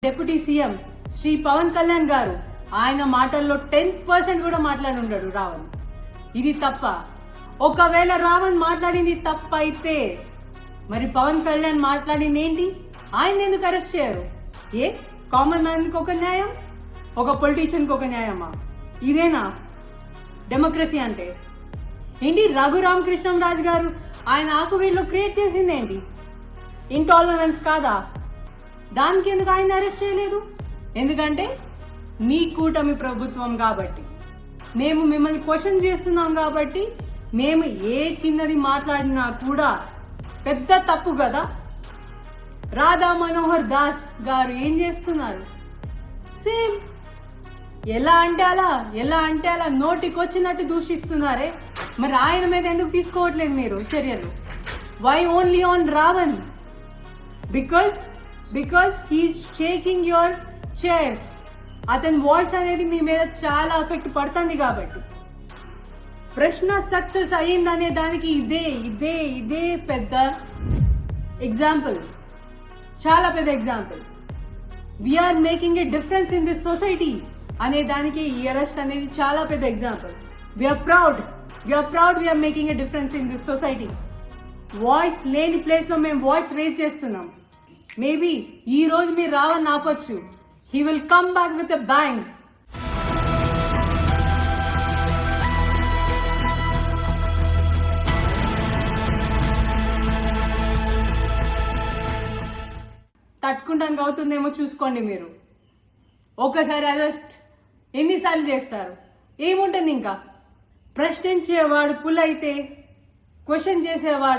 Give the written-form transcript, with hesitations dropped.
Deputy CM Shri Pawan Kalyan గారు ఆయన మాటల్లో 10% కూడా మాట్లాడి ఉండడు రావణ్. ఇది తప్ప. ఒకవేళ రావణ్ మాట్లాడింది తప్ప అయితే మరి పవన్ కళ్యాణ్ మాట్లాడింది ఏంటి? ఆయన ఎందుకు అరెస్ట్ చేయరు? ఏ కామన్ మ్యాన్కి ఒక న్యాయం, ఒక పొలిటీషియన్కి ఒక న్యాయమా? ఇదేనా డెమోక్రసీ అంటే? ఏంటి రఘురామకృష్ణరాజు గారు ఆయన ఆకువీళ్ళు క్రియేట్ చేసింది ఏంటి? ఇంటాలరెన్స్ కాదా? దానికి ఎందుకు ఆయన అరెస్ట్ చేయలేదు? ఎందుకంటే మీ కూటమి ప్రభుత్వం కాబట్టి, మేము మిమ్మల్ని క్వశ్చన్ చేస్తున్నాం కాబట్టి, మేము ఏ చిన్నది మాట్లాడినా కూడా పెద్ద తప్పు కదా. రాధా మనోహర్ దాస్ గారు ఏం చేస్తున్నారు? సేమ్ ఎలా అంటే అలా నోటికి వచ్చినట్టు దూషిస్తున్నారే. మరి ఆయన మీద ఎందుకు తీసుకోవట్లేదు మీరు చర్యలు? Why only on Ravan? Because he's shaking your chairs. అతని వాయిస్ అనేది మీ మీద చాలా ఎఫెక్ట్ పడుతుంది కాబట్టి. ప్రశ్న సక్సెస్ అయ్యిందనే దానికి ఇదే పెద్ద ఎగ్జాంపుల్, చాలా పెద్ద example. We are making a difference in this society అనే దానికి ఈ అరెస్ట్ అనేది చాలా పెద్ద example. We are proud we are making a difference in this society. Voice లేని ప్లేస్ లో మేము వాయిస్ రేజ్ చేస్తున్నాం. మేబీ ఈ రోజు మీరు రావని ఆపొచ్చు. He will come back with a bang. తట్టుకుంటానికి అవుతుందేమో చూసుకోండి మీరు. ఒకసారి అరెస్ట్ ఎన్నిసార్లు చేస్తారు? ఏముంటుంది ఇంకా? ప్రశ్నించేవాడు పుల్ అయితే క్వశ్చన్ చేసేవాడు